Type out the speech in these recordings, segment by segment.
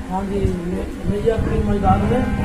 हाँ जी, मिर्जापुर मैदान में।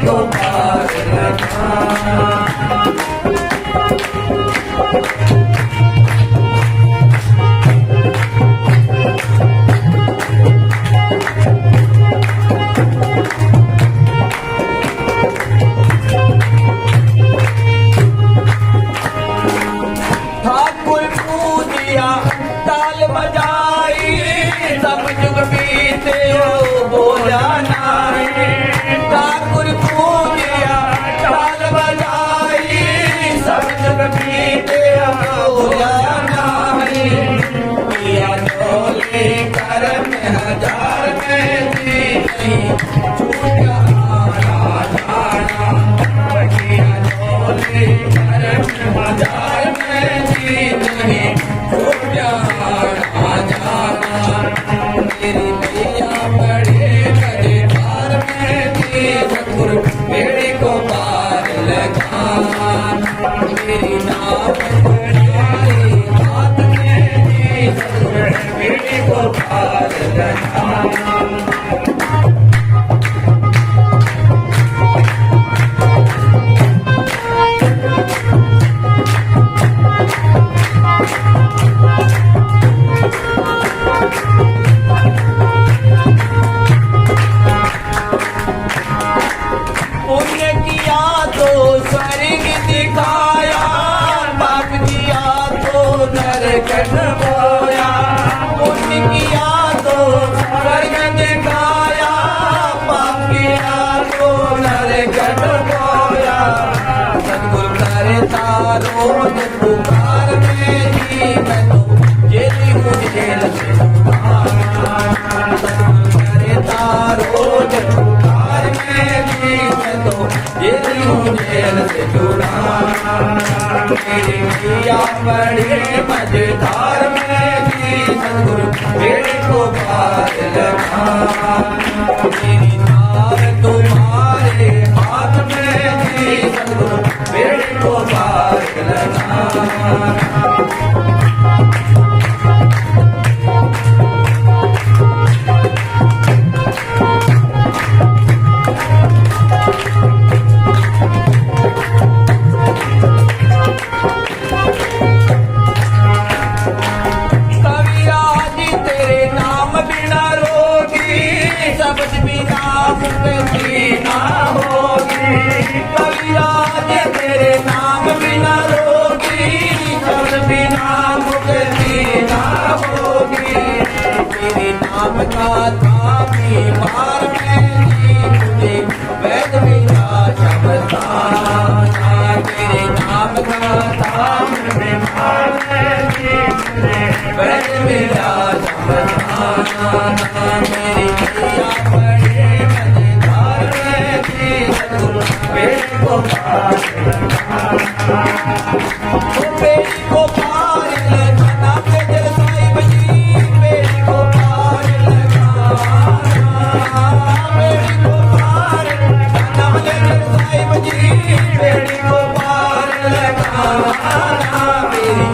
को पार लगा। नहीं छूटा राजा बगिया झोले घर बाजार में जी नहीं छूटा राजा मेरी मैया बड़े मजेदार में जी सतगुरु बेड़ी को पार लगा मेरी नाव बड़ी हाथ में जी सतगुरु बेड़ी को पार लगा पुण्य किया तो स्वर्ग दिखाया पाप किया तो नरक बोया पुण्य किया तो स्वर्ग दिखाया पाप किया तो नरक बोया सतगुरु करता रोज पुकार में जी मैं तो जेली हूँ जेल से करता रोज पुकार में जी मैं तो जेली हूँ जेल से छुड़ा मेरी मैया बड़े मजेदार में जी सतगुरु बेड़ी को पार लगा मेरी नार तुम्हारे हाथ में जी सतगुरु बेड़ी को पार लगा कविराज तेरे नाम बिना रोगी शब्द बिना मुक्ति ना होगी कविराज तेरे नाम बिना रोगी शब्द बिना मुक्ति ना होगी तेरे नाम का तामी मार में जी तुझे वैद बिना शब्दाना तेरे नाम का ताम में मार में जी वैद बिना शब्दाना मेरी मैया बड़े मजेदार में जी सतगुरु बेड़ी को पार बेड़ी को पार लगाना बेदर साहिब जी बेड़ी को पार लगाना बेड़ी को पार लगाना बेदर साहिब जी बेड़ी को पार लगाना मेरी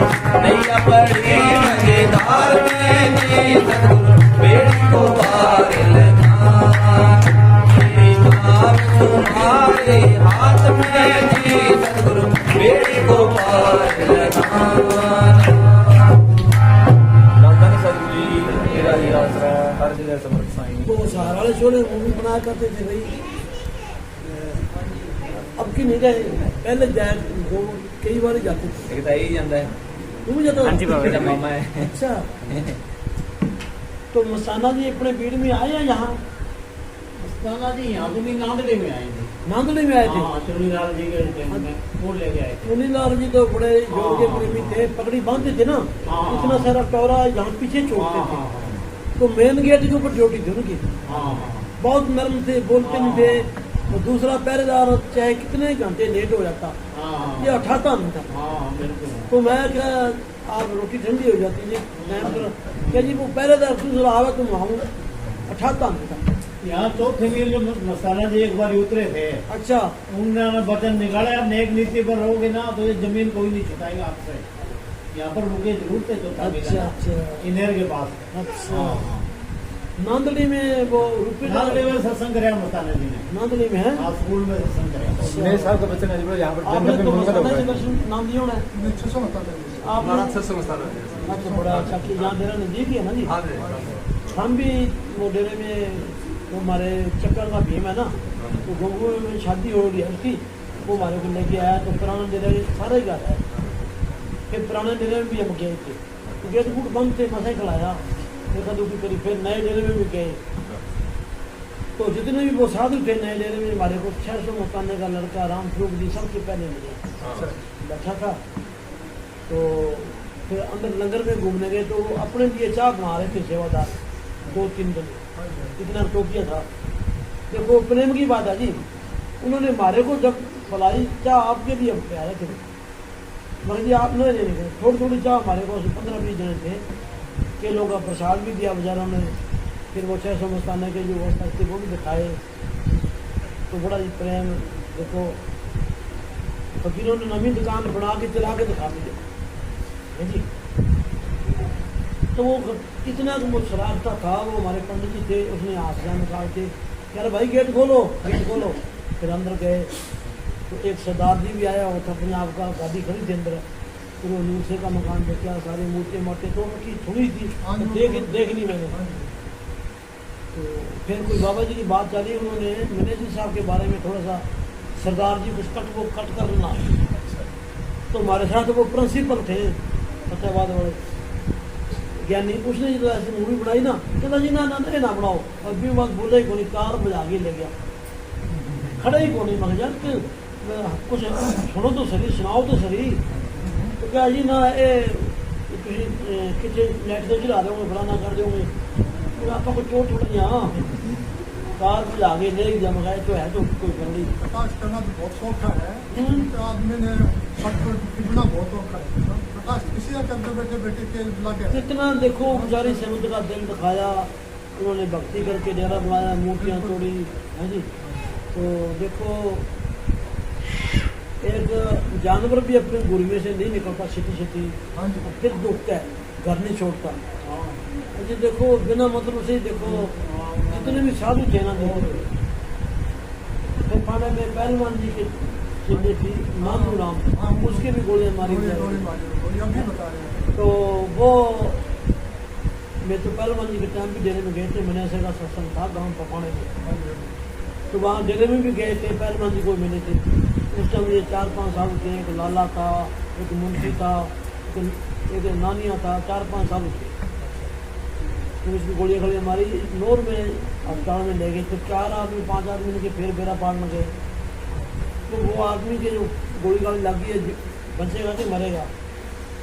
नैया बड़ी मजेदार में जी सतगुरु बेड़ी को पार लगाना मेरी नाव तुम्हारे हाथ में जी सतगुरु बेड़ी को पार लगाना राजधानी सतगुरु जी मेरा ही आसरा हर जगह समर्थ साईं वो सहारा वाले शो ने मूवी बनाया करते थे भाई अब की नहीं गए पहले जाए वो कई बार ही जाते थे एक तो यही ਜਾਂਦਾ है तू भी जाता हाँ जी बाबा था? जी मामा है अच्छा तो मस्ताना जी अपने भीड़ में आए हैं यहाँ मस्ताना जी यहाँ तो नहीं नांदड़े में आए थे नांदड़ी में आए थे हाँ चुनीलाल जी के टाइम में वो लेके आए थे मुनीलाल जी तो बड़े जोर के प्रेमी थे पगड़ी बांधते थे ना हाँ। इतना सारा टोरा यहाँ पीछे छोड़ते हाँ थे हाँ तो मेन गेट के ऊपर ड्यूटी थी उनकी हाँ हाँ बहुत नरम थे बोलते नहीं थे तो दूसरा पहरेदार चाहे कितने घंटे लेट हो जाता हाँ ये उठाता नहीं था हाँ बिल्कुल तो मैं क्या आप रोटी ठंडी हो जाती है टाइम पर क्या जी वो पहरेदार दूसरा आवे तो वहाँ उठाता नहीं था यहाँ चौथे मील जो मस्ताना जी एक बार उतरे थे अच्छा उन्होंने वचन निकाला नेक नीति पर रहोगे ना तो ये जमीन कोई नहीं छुटाएगा आपसे यहाँ पर रुके जरूर थे चौथा मील अच्छा अच्छा इनेर के पास अच्छा हाँ हाँ नांदड़ी में वो रुपये नांदड़े में सत्संग कराया मस्ताना जी ने नांदड़ी में है हाँ स्कूल में सत्संग कराया मेरे साहब का बच्चन है यहाँ पर आपने जंगल तो में मंगल मस्ताना होगा जी दर्शन नाम दिया होना है आपने समझता अच्छा बड़ा अच्छा कि यहाँ डेरा नजदीक ही है ना जी हम भी वो डेरे में वो हमारे चक्कर का भीम है ना तो गंगू में शादी हो गई है उसकी वो हमारे को लेके आया तो पुराना डेरा सारा ही घर है फिर पुराने डेरे में भी हम गए थे तो गेट गुट बंद थे मसा ही खिलाया देखा दुखी करी फिर नए डेरे में भी गए तो जितने भी वो साधु थे नए डेरे में हमारे को 600 मकाने का लड़का राम स्वरूप जी सबसे पहले मिले बैठा था तो फिर अंदर लंगर में घूमने गए तो वो अपने लिए चाह बना रहे थे सेवादार 2-3 दिन इतना टोकिया था देखो प्रेम की बात है जी, उन्होंने हमारे को जब फलाई चाह आपके भी हम प्यारे थे, मगर जी आप नहीं लेने गए, थोड़ी थोड़ी चाह हमारे को 15-20 जने थे, के लोगों का प्रसाद भी दिया बेचारों ने, फिर वो 600 मस्ताने के जो व्यवस्था थी वो भी दिखाए, तो बड़ा ही प्रेम। देखो फकीरों ने नवी दुकान बना के चला के दिखा दी है जी, तो वो इतना शरारता था, वो हमारे पंडित जी थे, उसने हाथ निकाल के यार भाई गेट खोलो, गेट खोलो, फिर अंदर गए तो एक सरदार जी भी आया, वो था पंजाब का, गाड़ी खड़ी थी अंदर, फिर वो नूरसे का मकान देखा, सारी मूर्तियाँ मार्ते तो उनकी थोड़ी थी देख ली मैंने। तो फिर कोई बाबा जी की बात चली, उन्होंने मैनेजर साहब के बारे में थोड़ा सा सरदार जी कुछ कट करना, तो हमारे साथ वो प्रिंसिपल थे फतेहाबाद वाले ज्ञानी, उसने जो ऐसी मूवी बनाई ना, कहता जी ना ना ना बनाओ, और भी बात बोले ही कोई कार बजा के ले गया, खड़े ही कौन मगर यार कुछ सुनो तो सही, सुनाओ तो सही, तो क्या जी ना ये कितने नेट से चला दोगे, फलाना कर दोगे, तो आपको कुछ चोट उठ हाँ कार बजा के ले गया, मगाए तो है तो कोई कर ली। प्रकाश करना तो बहुत सौखा है, तो आदमी ने कितना बहुत सौखा है, प्रकाश किसी का करते बैठे बैठे के लगे कितना देखो बेचारी समुद्र का दिल दिखाया, उन्होंने भक्ति करके डेरा बनाया, मूर्तियाँ तोड़ी है जी। तो देखो एक जानवर भी अपने गुरमे से नहीं निकलता, छिटी हाँ जी फिर दुखता है, घर नहीं छोड़ता जी। देखो बिना मतलब से देखो जितने भी साधु थे ना, देखो फिर पाने में पहलवान जी के चिल्ले थी नामू राम, उसके भी गोलियां मारी गई, अभी बता रहे हैं। तो वो मैं तो पहलवान जी के टाइम भी डेरे में गए थे, मैंने ऐसे का सत्संग था गाँव पपाने में, तो वहाँ डेरे में भी गए थे, पहलवान जी को मिले थे, उस टाइम ये 4-5 साल थे, एक लाला था, एक मुंशी था, एक नानिया था, 4-5 साल थे, तो उसकी गोलियाँ खड़ी हमारी नोर में अस्पताल में ले गए, तो 4 आदमी 5 आदमी के फिर बेरा पाड़ने गए, तो वो आदमी के जो गोली गाली लगी है बचेगा कि मरेगा,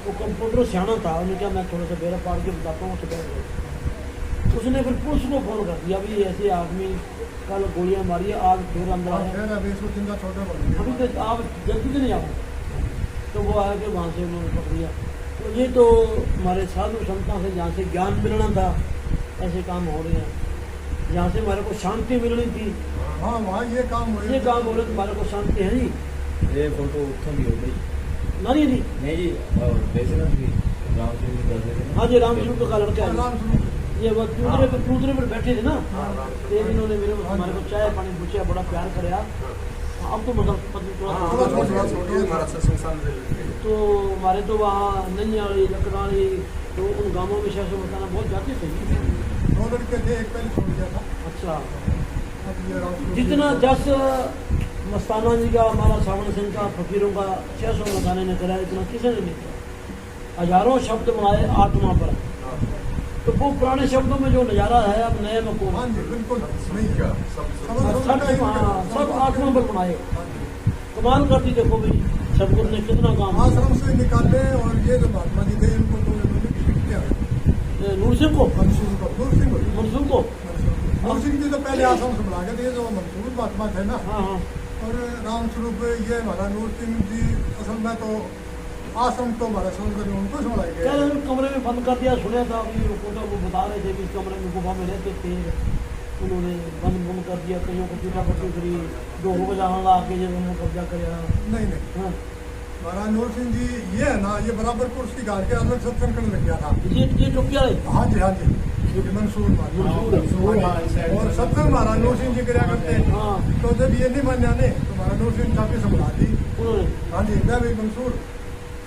वो कंप्यूटर सियाना था, उन्हें क्या मैं थोड़ा सा बेरा पाड़ के बताता हूँ, तो उसने फिर पुलिस को फोन कर दिया, अभी ऐसे आदमी कल गोलियां मारी है, आज फिर अंदर आए, अभी तो आप जल्दी से नहीं आओ, तो वो आके वहाँ से उन्होंने पकड़ लिया। तो ये तो हमारे साधु संतों से जहाँ से ज्ञान मिलना था, ऐसे काम हो रहे हैं, जहाँ से हमारे को शांति मिलनी थी, हाँ वहाँ ये काम हो ये काम हो रहे तो हमारे को शांति है जी। ये फोटो उत्थों की हो गई नानी जी नहीं जी, और वैसे ना भी राम सिंह जी करते थे ना। हाँ जी, रामस्वरूप का लड़का है, राम स्वरूप। ये वो चूतरे पर बैठे थे ना, एक इन्होंने मेरे हमारे को चाय पानी पूछा, बड़ा प्यार कराया, अब तो मतलब तो हमारे तो वहाँ नैयाली लकड़ाली, तो उन गाँवों में शासन बताना बहुत जाते थे। 2 लड़के थे, एक पहले छोड़ दिया था, अच्छा, अब ये राम स्वरूप। जितना जस मस्ताना जी का, हमारा सावन सिंह का, फकीरों का 600 मस्ताने ने कराया, इतना किसी ने नहीं किया। हजारों शब्द बनाए आत्मा पर, तो वो पुराने शब्दों में जो नज़ारा है अब नए में को हाँ जी बिल्कुल नहीं क्या सब आत्मा पर बनाए, कमाल करती। देखो भाई सदगुरु ने कितना काम किया। आश्रम से निकाले, और ये जो महात्मा जी थे इनको तो इन्होंने किया, नूर सिंह को, मंसूर को मंसूर सिंह जी तो पहले आश्रम से बुला के थे, जो मंसूर महात्मा थे ना, हाँ हाँ, और राम स्वरूप ये हमारा नूर सिंह जी असल में तो आश्रम तो हमारा समझ कर उनको सुनाया क्या गया। कमरे में बंद कर दिया, सुना था अभी वो बता रहे थे कि कमरे में गुफा में रहते थे, उन्होंने बंद कर दिया, कईयों को पीटा पट्टी करी, 2 बजाना ला के जब उन्होंने कब्जा कराया। नहीं हाँ, महाराज नूर सिंह जी ये है ना, ये बराबर कुर्सी गाड़ के अलग सत्संग करने लग गया था। ये टोपिया है, हाँ जी हाँ जी, मंसूर और सत्संग महाराज नूर सिंह जी कराया करते। हाँ तो जब ये नहीं मान्या ने तो महाराज नूर सिंह चाबी संभला दी उन्होंने, हाँ जी, मैं भी मंसूर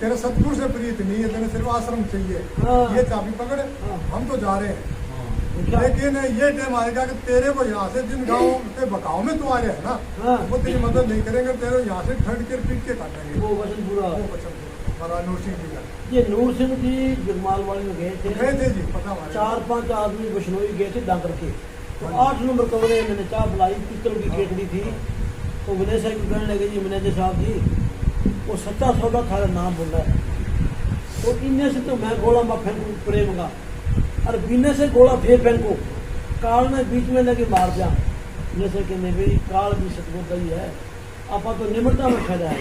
तेरे सतगुरु से प्रीत नहीं है, तेरे सिर्फ आश्रम चाहिए, हाँ। ये चाबी पकड़, हाँ। हम तो जा रहे हैं, क्या? लेकिन ये टाइम आएगा कि तेरे को यहाँ से जिन गाँव के बकाव में तू आ रहे है ना, हाँ। वो तेरी मदद नहीं करेंगे, तेरे यहाँ से ठंड के पीट के काटेंगे। वो वचन पूरा। वो वचन महाराज नूर सिंह जी का ये नूर सिंह जी जगमाल वाली में गए गए थे, थे जी, पता हमारे 4-5 आदमी बिश्नोई गए थे डाकर के, तो 8 नंबर कमरे मैंने चाह बुलाई, पित्तल की केतली थी, तो विनय साहब को कहने लगे जी मैनेजर साहब जी वो सच्चा सौदा थारा नाम बोल रहा है, तो इनमें से तो मैं गोला मैं फेंकू प्रेम का, और बिने से गोला फिर फेंको, काल में बीच में लगे मार जा, जैसे कहने भाई काल भी सतगुर का ही है। आपा तो निम्रता में फायदा है,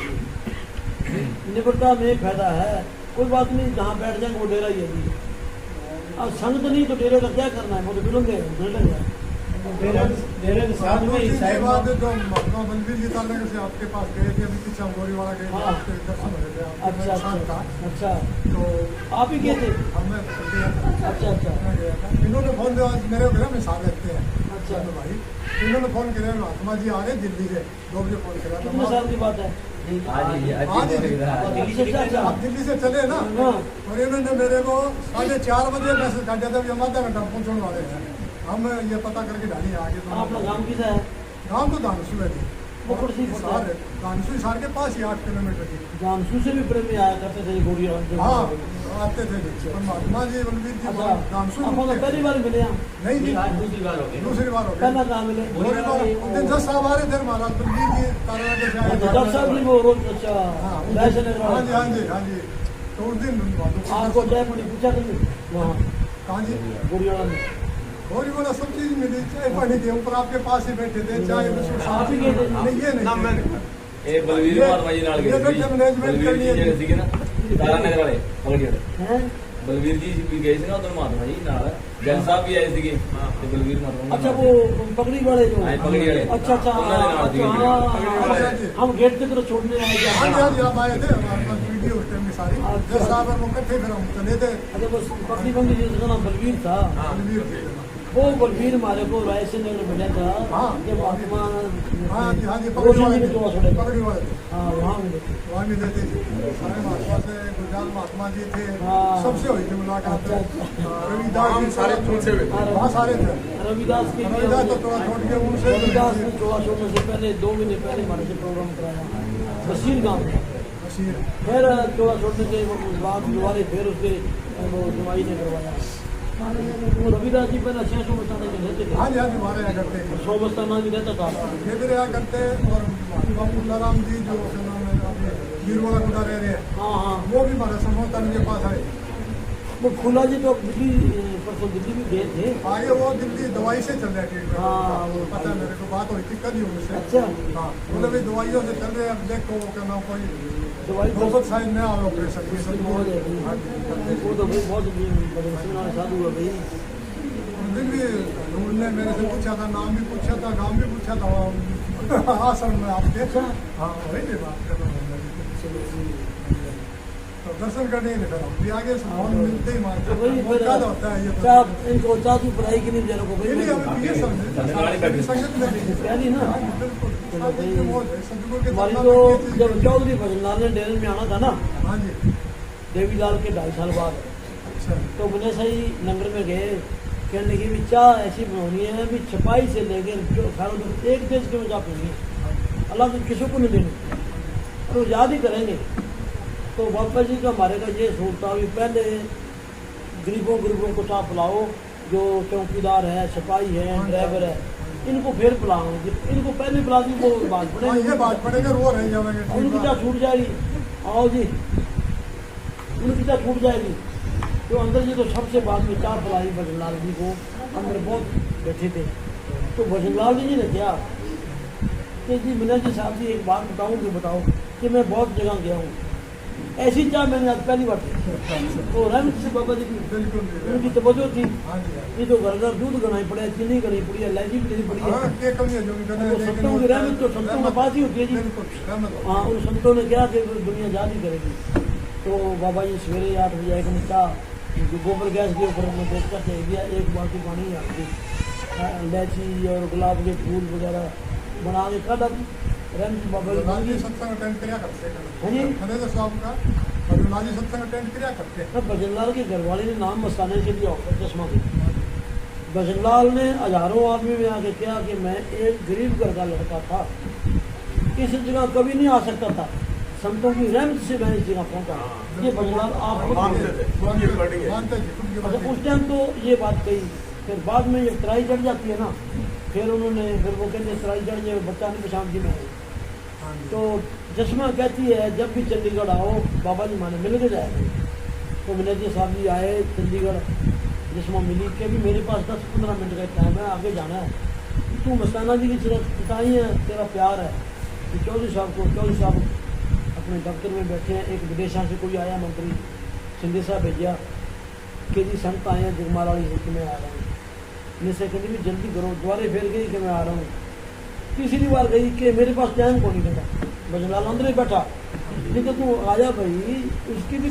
निम्रता में फायदा है। कोई बात नहीं, जहाँ बैठ जाएंगे वो डेरा ही है जी। अब संगत नहीं तो डेरे का क्या करना है, वो तो मिलेंगे मिल जाए। डेरे के साथ में उसके साइड बाद जो महात्मा बलवीर जी तालने से आपके पास गए थे, अभी पीछे गोरीवाड़ा गए थे, हाँ। आपके दर्शन हुए थे, आपके अच्छा साथ था। अच्छा, तो आप ही गए थे? हमें गया था। अच्छा अच्छा मैं गया था। इन्होंने फोन दिया, मेरे घर में साथ रहते हैं अच्छा। भाई। इन्होंने फोन किया, महात्मा जी आ रहे दिल्ली से, 2 बजे फोन किया था। कितने साल की बात है? हाँ जी, दिल्ली से अच्छा आप दिल्ली से चले ना, हाँ। और इन्होंने मेरे को 4:30 बजे मैसेज कर दिया था, हम आधा घंटा पहुँचने वाले हैं। हम ये पता करके ढाली आगे। आपका गांव किसा है? गाँव तो दानसू है जी, वो कुर्सी हिसार है। दानसू हिसार के पास ही 8 किलोमीटर की। जानसू से भी प्रेम में आया करते थे गोरी हाँ, आते थे जी। और महात्मा जी बलवीर जी अच्छा, दानसू आप तो पहली बार मिले हम? नहीं जी, दूसरी बार हो गई। दूसरी बार हो गई। पहला कहाँ मिले? दूसरी बार उस दिन 10 साहब आ रहे थे महाराज बलवीर जी तारानगर से आए थे। डॉक्टर साहब जी वो रोज अच्छा हाँ वैसे नहीं हाँ जी हाँ जी हाँ जी। तो उस दिन आपको चाय पानी पूछा नहीं वहाँ कहाँ जी गोरीवाड़ा में? और बोला सब चीज मिली, चाय पानी के ऊपर आपके पास ही बैठे थे, चाय बिस्कुट आप ही गए थे? नहीं ये नहीं। ਇਹ ਬਲਵੀਰ ਮਾਰਵਾ ਜੀ ਨਾਲ ਗਏ ये ਸੀ। बैठे मैनेजमेंट ਬਲਵੀਰ करनी ਜੀ है। ਜਿਹੜੇ ਸੀਗੇ ਨਾ ਤਾਰਾਨਗਰ ਵਾਲੇ ਪਗੜੀ ਵਾਲੇ, हैं? ਬਲਵੀਰ ਜੀ ਵੀ ਗਏ ਸੀ ਨਾ ਉਦੋਂ ਮਹਾਤਮਾ ਜੀ ਨਾਲ, ਜੈਨ ਸਾਹਿਬ ਵੀ ਆਏ ਸੀਗੇ ਤੇ ਬਲਵੀਰ ਮਾਰਵਾ अच्छा वो पगड़ी वाले जो हाँ, पगड़ी वाले। अच्छा अच्छा उन्होंने नाम दिया। हाँ, हम गेट की तरफ छोड़ने आए थे। हाँ जी हाँ जी आप आए थे, हमारे पास वीडियो उस टाइम की सारी। अच्छा। 10 साहब और इकट्ठे फिर हम चले थे। अच्छा बस पगड़ी बंदी जिसका नाम बलवीर था, बलवीर थे। वो बलवीर हमारे को राय से नगर मिला था। हाँ। ये महात्मा हाँ जी हाँ जी रोशन पगड़ी वाले जी के जोड़ा छोड़े थे। पगड़ी वाले थे। हाँ वहाँ मिले थे। वहाँ भी देते थे सारे महात्मा से, गुजरात महात्मा जी थे, हाँ। सबसे हुई थी मुलाकात। अच्छा, रविदास जी सारे तुमसे भी। वहाँ सारे थे। रविदास के भी रविदास तो थोड़ा छोड़ के उनसे रविदास ने जोड़ा छोड़ने से पहले 2 महीने पहले हमारे से प्रोग्राम कराया बशीर गाँव में। बशीर। फिर जोड़ा छोड़ने के बाद दोबारा फिर उसके वो जमाई ने करवाया। वो रविदास जी पहले 600 बस्ताना के रहते थे, हाँ जी हाँ जी हमारे यहाँ करते हैं। 100 बस्ताना भी रहता था। ये भी रहा करते हैं। और बाबूल्ला राम जी जो क्या नाम है आपके वीरवाड़ा गुड़ा रह रहे हैं, हाँ हाँ, वो भी हमारे समोतन के पास आए। वो खुला जी तो दिल्ली परसों दिल्ली भी गए थे। आगे वो दिल्ली दवाई से चल रहे ट्रीटमेंट। हाँ, वो पता है मेरे को, बात हुई थी कल ही उनसे। अच्छा। हाँ बोले भाई दवाइयों से चल रहे हैं, अब देखो क्या नाम कोई दवाई तो बहुत साइड में आओ ऑपरेशन ये सब हो जाएगी। हाँ जी, करते हैं। वो तो भाई बहुत बदमाशी साधु हुआ भाई। उस दिन भी उन्होंने मेरे से पूछा था, नाम भी पूछा था, गाँव भी पूछा था आश्रम में आपके। हाँ वही भी बात कर रहा हूँ। तो दर्शन करने के लिए फिर हम भी आगे से फोन मिलते ही मारते तो वही फिर क्या होता है ये तो। क्या इनको चाचू पढ़ाई की नहीं बेचारों को ये नहीं भाई हमें ये समझे संगत में नहीं है। कहनी ना। हाँ, बिल्कुल साथ में मौज है, सदगुरु के हमारी दरबार तो में ये चीज़- जब चौधरी भजनलाल ने डेरे में आना था ना, हाँ जी देवीलाल के 2.5 साल बाद, अच्छा तो बने सही लंगर में गए। कहने की भी चाह ऐसी बनानी है भी छपाई से लेकर जो खाना तो एक देश के में चाह पीनी है, अल्लाह तो किसी को नहीं देनी, तो याद ही करेंगे। तो बाबा जी का हमारे का ये सोचता भी पहले गरीबों को चाह पिलाओ, जो चौकीदार है, सिपाही है, ड्राइवर है, इनको फिर पिलाओ। इनको पहले पिला दी वो बात हाँ पड़ेगी, ये बात पड़ेगा, वो रह जाएंगे उनकी चाह छूट जाएगी। आओ जी, उनकी चाह छूट जाएगी। तो अंदर जी तो सबसे बाद में चाह पिलाई भजनलाल जी को, अंदर बहुत बैठे थे। तो भजनलाल जी ने क्या कि जी मिना जी साहब जी एक बात बताऊं कि बताओ कि मैं बहुत जगह गया हूँ, ऐसी चाह मैंने आज पहली बार पी। तो रहमत से बाबा जी की बिल्कुल उनकी तवज्जो थी। हाँ जी हाँ। ये तो घर घर दूध गनाई पड़े, चीनी गनी पड़ी है, इलायची भी देनी पड़ी है। हाँ के कमी है जो भी करना है, वो लेकिन संतों की रहमत तो संतों के पास ही होती है जी। बिल्कुल रहमत हो। हाँ, उन संतों ने क्या कि दुनिया याद ही करेगी। तो बाबा जी सवेरे 8 बजे एक चाह जो गोबर गैस के ऊपर में देख कर दे दिया, एक बाल्टी पानी आपकी इलायची और गुलाब के फूल वगैरह बना के कदम रहमत बाबा जी लाल जी मांगी। सत्संग अटेंड किया करते हाँ जी। हैं मैनेजर साहब का, और लाल जी सत्संग अटेंड किया करते हैं। तो भजनलाल के घरवाले ने नाम मस्ताने के लिए ऑफर चश्मा की। भजनलाल ने हजारों आदमी में आके क्या कि मैं एक गरीब घर का लड़का था, इस जगह कभी नहीं आ सकता था, संतों की रहमत से मैं इस जगह पहुंचा। ये भजनलाल आप खुद मानते बोले। थे, खुद की रिकॉर्डिंग है। मानते जी खुद की अच्छा, बात उस टाइम तो ये बात कही, फिर बाद में जब तराई चढ़ जाती है ना, फिर उन्होंने फिर वो कहते तराई चढ़ जाए बच्चा नहीं पहचान की मैं। हाँ जी। तो चश्मा कहती है जब भी चंडीगढ़ आओ बाबा जी माने मिल के जाए। तो मैनेजर साहब जी आए चंडीगढ़, चश्मा मिली कि भी मेरे पास 10-15 मिनट का टाइम है, आगे जाना है। तू मस्ताना जी की चिताई है, तेरा प्यार है। तो चौधरी साहब अपने दफ्तर में बैठे हैं, एक विदेशा से कोई आया मंत्री संदेशा भेजा कि जी संत आए हैं जगमाल वाली हित में आ रहा हूँ। मैं से कहती भी जल्दी करो, दोबारे फिर गई कि मैं आ रहा हूँ। तीसरी बार गई कि मेरे पास टाइम को नहीं देगा, बजलाल अंदर ही बैठा, लेकिन तू आजा भाई, उसकी भी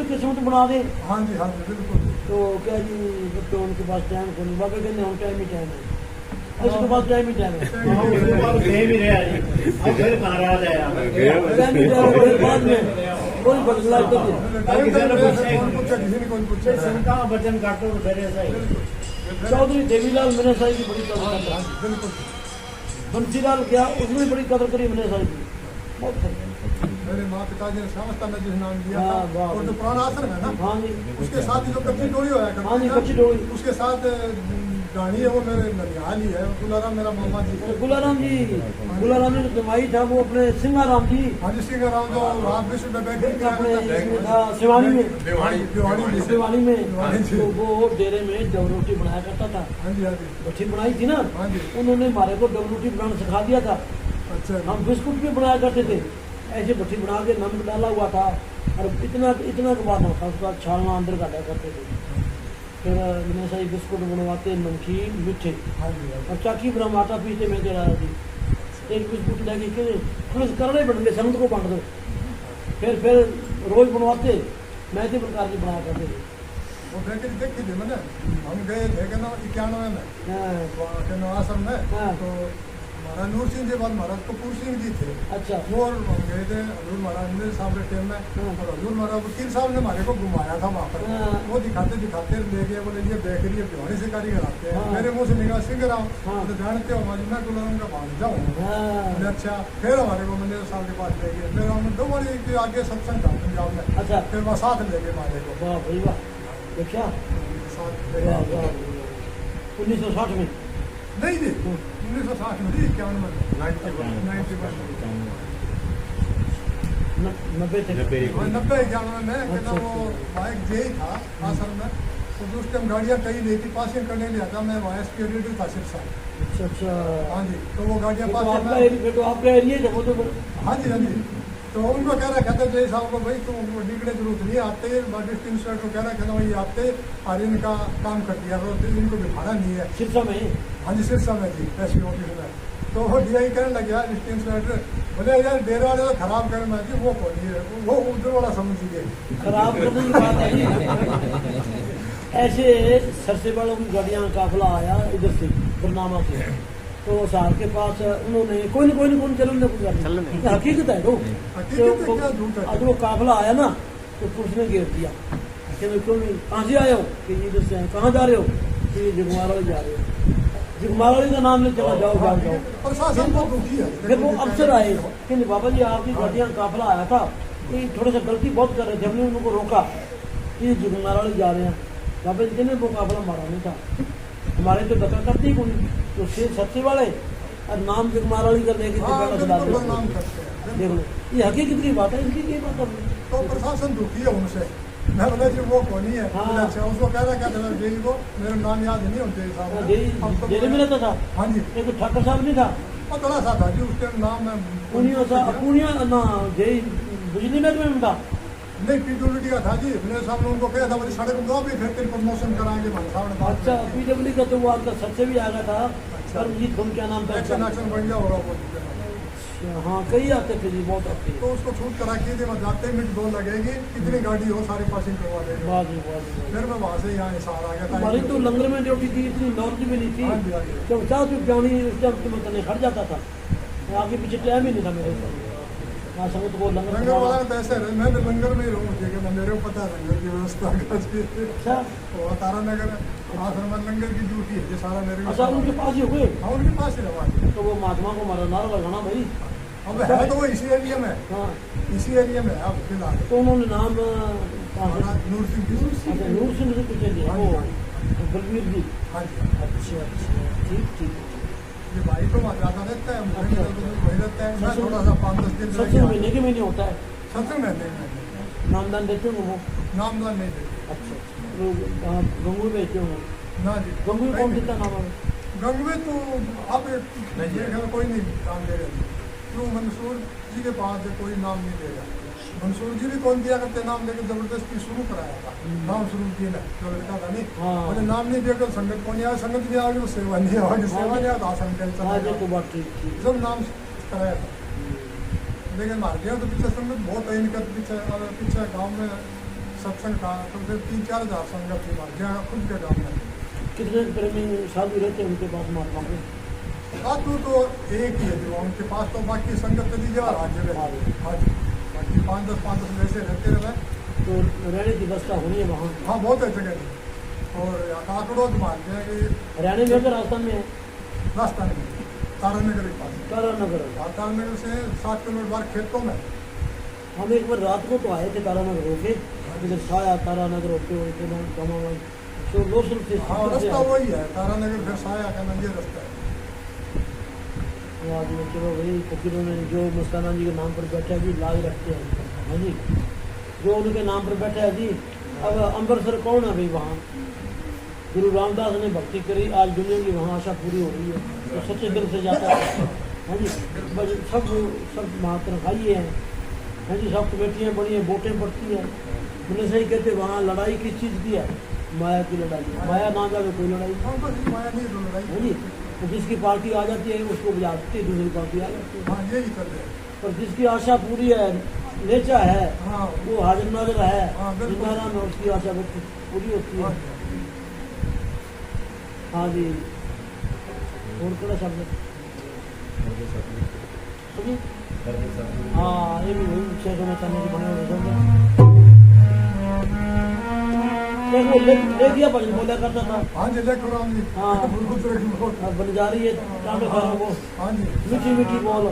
किस्मत बना दे। हाँ जी बिल्कुल। तो क्या जी तो उनके पास टाइम को नहीं, बाबा कहते हम टाइम ही टाइम है, उसके पास टाइम ही टाइम है। भी रहा जी, अब फिर महाराज आया। टाइम ही टाइम है, फिर बाद में कोई बदला तो नहीं। किसी ने कोई पूछा संता वचन काटो तो फिर ऐसा ही। चौधरी देवीलाल मैंने साहब की बड़ी कदर करता है, बिल्कुल। बंसीलाल क्या उसने बड़ी कदर करी मैंने साहब की, बहुत कदर। मेरे माँ पिताजी ने समझता में जिस नाम दिया हाँ, था, वाह। और जो पुराना आश्रम है ना, हाँ जी, उसके साथ ही जो कच्ची डोरी होया करती हाँ जी, है, कच्ची डोरी। उसके साथ गाड़ी है, वो मेरे ननिहाल ही है। तुलाराम मेरा मामा जी है। गुलाराम जी का जमाई था, वो अपने सिंगाराम जी हाँ जी, सिंह राम जो रात विश्व में बैठे अपने इसमें था सिवानी में, भिवानी सिवानी में। भिवानी जी। तो वो डेरे में डब रोटी बनाया करता था, हाँ जी हाँ जी भट्टी बनाई थी ना, हाँ जी। उन्होंने हमारे को डब रोटी बनाना सिखा दिया था। अच्छा हम बिस्कुट भी बनाया करते थे, ऐसे भट्टी बना के नमक डाला हुआ था, और इतना कबाना था, उसका छालना अंदर काटा करते थे। फिर मैंने सही बिस्कुट बनवाते, नमकीन मीठे, हाँ जी हाँ जी। और चाकी पर हम आटा पीते में दे रहा जी। एक बिस्कुट लेके के थोड़े से करने बन गए, संगत को बांट दो। फिर रोज बनवाते, मैदे प्रकार की बनाया करते थे। वो देखी थी मैंने, हम गए थे कि ना 91 में हाँ, आश्रम में, हाँ। तो हमारा नूर सिंह जी बाद महाराज कपूर सिंह जी थे, अच्छा, वो और हम गए थे हजूर महाराज मेरे साहब के टाइम में, हाँ। और हजूर महाराज वकील साहब ने हमारे को घुमाया था वहाँ पर। हाँ। वो दिखाते ले गए, बोले ये बेकरी भिवानी से कारीगर आते हैं। हाँ। मेरे मुँह से निकाल सिंह राम, हाँ। तो जानते हो हमारी मैं गुलाम का भाग जाऊँ। हाँ, अच्छा, फिर हमारे को मंदिर साहब के पास ले गए, फिर हम दोबारा के आगे सत्संग था पंजाब में, अच्छा, फिर वहाँ साथ ले गए हमारे को, वाह भाई वाह, देखा, साथ ले वाह गए। वाह। 1960 में, नहीं जी 1960 में, 91 में, 91 90 थे। 91 में कहना वो बाइक जे ही था आसर में, तो उस टाइम गाड़ियाँ कई नहीं थी, पासिंग करने लिया था मैं, वहाँ एसपी एडिटर था सिरसा। अच्छा, हाँ जी, तो वो गाड़ियाँ तो पासिंग आपका में, एरिया, तो आपका एरिया है वो तो। हाँ जी हाँ जी, तो उनको कह रहा कहते जय साहब को, भाई तुम निकले जरूरत नहीं आते, डिस्ट्रिक्ट इंस्पेक्टर को कह रहा कहना वही आते और इनका काम कर दिया करो, इनको बिठाना नहीं है। सिरसा में, हाँ जी सिरसा में जी, एसपी ऑफिस में। तो वो डीआई कहने लग गया डिस्ट्रिक्ट इंस्पेक्टर, बोले यार डेरा वाले तो खराब कर, मैं जी वो कौन है, वो उधर वाला समझिए। खराब करने की बात है। ऐसे सरसे वालों की गाड़ियाँ काफिला आया इधर से बरनामा से, तो साहब के पास उन्होंने कोई न चलन हकीकत है। हकीकत है, क्या झूठ है। आज वो काफिला आया ना, तो पुलिस ने घेर दिया कि मैं क्यों नहीं, कहाँ से आए हो, कि इधर से आए, कहाँ जा रहे हो, कि ये जगमाल वाले जा रहे हो, जगमाल वाले का नाम ले, चला जाओ। प्रशासन को दुखी है। फिर वो अफसर आए कि नहीं बाबा जी आपकी गाड़ियाँ काफिला आया था, ये थोड़ा सा गलती बहुत कर रहे थे, हमने उनको रोका, ये जगमाल वाले जा रहे हैं। बाबा जी ने वो काफिला मारा नहीं था, हमारे तो धक्का करते ही कोई, तो शेर सच्चे वाले और नाम जगमाल वाली का लेके बदनाम करते हैं। देख लो, ये हकीकत की बात है, इसकी क्या बात है। तो प्रशासन दुखी है उनसे। मैं बोला जी वो कौन है। हाँ। बोले अच्छा, उसको कह रहा क्या था जेल को, मेरा नाम याद नहीं होते साहब। जेल में रहता था। हाँ जी, एक ठाकर साहब नहीं था, वो थोड़ा सा था जी उस टाइम नाम में पुनिया ना जेल बिजली महकमे में था। नहीं पीडब्ल्यूडी का था जी। मेरे सामने उनको कहा था बोले सड़क दो भी फिर तेरी प्रमोशन कराएंगे भाई साहब ने बात अच्छा, की। पीडब्ल्यू का तो वो आपका सबसे भी आगा था, पर ये तुम क्या नाम था, एक्शन बन गया होगा वो। हाँ कई आते थे जी, बहुत आते तो उसको छूट करा के दे, मैं जाते मिनट 2 लगेगी, कितनी गाड़ी हो सारी पासिंग करवा देंगे। बहुत। फिर मैं वहाँ से यहाँ हिसार आ गया था। हमारी तो लंगर में ड्यूटी थी, इतनी नॉलेज भी नहीं थी, हाँ जी, हाँ जी। जब चाह तो प्यानी उस टाइम तुम्हें करने खड़ जाता था, आगे पीछे टाइम ही नहीं था मेरे ऊपर। वहाँ संगत को लंगर लंगर वाला तो ऐसे रहे, मैं तो लंगर में ही रहूँ, ठीक है, मेरे को पता है लंगर की व्यवस्था का। अच्छा तो तारा नगर आश्रम में लंगर की ड्यूटी है, ये सारा मेरे को। अच्छा, उनके पास ही हो गए, हाँ उनके पास ही रहा। तो वो महात्मा को हमारा नारा लगाना भाई। अब है तो वो इसी एरिया में, हाँ, इसी एरिया में है अब फिलहाल। तो उन्होंने नाम कहाँ से? हमारा नूर सिंह जी। अच्छा, नूर सिंह से पूछे दिया, हाँ वो जी, बलवीर जी। हाँ जी। अच्छा, ठीक। ये भाई तो वहाँ ज़्यादा रहता है, मुझे अच्छा। तो वही रहता है। मैं थोड़ा सा 5-10 दिन रह सबसे गया। महीने के महीने होता है, सत्संग में नहीं, नामदान देते हो वो। नामदान नहीं देते। अच्छा, लोग गंगू बेचते हो, ना जी, गंगू कौन देता नाम है? गंगवे तो अब मेरे ख्याल कोई नहीं काम दे रहे तो मंसूर जी के पास है, कोई नाम नहीं देगा। मंसूर जी भी कौन दिया करते नाम, लेकिन जबरदस्ती शुरू कराया था नाम शुरू किया ना जो लड़का था नहीं मुझे नाम नहीं दिया कर संगत कौन आया, संगत नहीं आगे वो सेवा नहीं आगे, सेवा नहीं आता संगत सब नाम कराया था। लेकिन मार गया तो पीछे संगत बहुत है इनका, पीछे गाँव में सत्संग था तो फिर 3-4 हज़ार संगत थी, मार गया खुद के गाँव में। कितने प्रेमी साधु रहते हैं उनके पास महात्मा के? साधु तो एक ही है जो उनके पास, तो बाकी संगत चली जा राज्य में। हाँ जी, बाकी 5-10 वैसे रहते रहे तो रहने की व्यवस्था होनी है वहाँ? हाँ बहुत है जगह। और काकड़ो तो मानते हैं कि रहने में तो राजस्थान में है, राजस्थान में तारानगर के पास। तारानगर तारानगर से 7 किलोमीटर बाहर खेतों में। हम एक बार रात को तो आए थे तारानगर होके, इधर साया तारानगर होते हुए तो लोसल से हाँ रास्ता वही है, तारानगर फिर साया का ये रास्ता है। आज चलो भाई फकीरों ने जो मस्ताना जी के नाम पर बैठा है जी लाज रखते हैं हाँ जी, जो उनके नाम पर बैठा है जी। अब अमृतसर कौन है भाई वहाँ? गुरु रामदास ने भक्ति करी, आज दुनिया की वहाँ आशा पूरी हो रही है, तो सच्चे दिल से जाता है हाँ जी। बस सब महात्मा खाइए हैं हाँ जी, सब कमेटियाँ बड़ी हैं, वोटें पड़ती हैं। मैंने सही कहते वहाँ लड़ाई किस चीज़ की है? माया की लड़ाई। माया ना जावे कोई लड़ाई माया नहीं तो लड़ाई है जी। तो जिसकी पार्टी आ जाती है उसको बजाती है, दूसरी पार्टी आ जाती है। हाँ यही कर रहे हैं। पर जिसकी आशा पूरी है, नेचा है, हाँ वो हाजिर नाजिर है, हाँ, बिल्कुल। जिंदा में उसकी आशा पूरी होती है। हाँ हाँ जी, और कड़ा शब्द जी? हाँ ये भी वही 600 में चलने के बने हुए शब्द। एक वो ले दिया भजन बोला करता था हाँ जी लेकर राम जी हाँ। बन जा रही है टाँडो खाना वो हाँ जी मीठी मीठी बोल,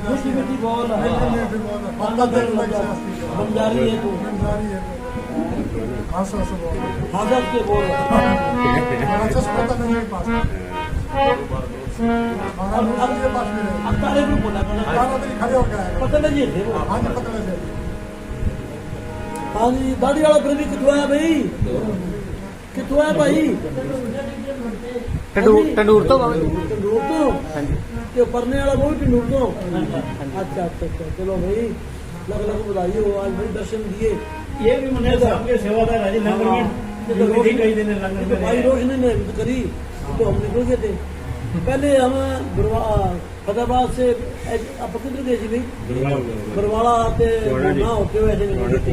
मीठी मीठी बोल पाला कर लग जा, बन जा रही है तू हाँ सर हाजर के बोल। पता नहीं मेरे पास अब तारे को बोला करना खड़े हो गए पता नहीं थे वो। हाँ जी पता लगे हाँ जी, दाढ़ी वाला प्रेमी कितवा है भाई? कितवा है भाई? टंडूर तो टंडूर तो त्यो परने वाला वो भी टंडूर तो। अच्छा अच्छा अच्छा, चलो भाई लग बधाई हो, आज भाई दर्शन दिए। ये भी मैंने सबके सेवादार है जी, लंगर में कई दिन लंगर में भाई रोशनी ने करी तो हम निकल गए थे। पहले हम फतेहाबाद से आप किधर गए थे भाई? बरवाड़ा आते ना होते हुए ऐसे निकल गए थे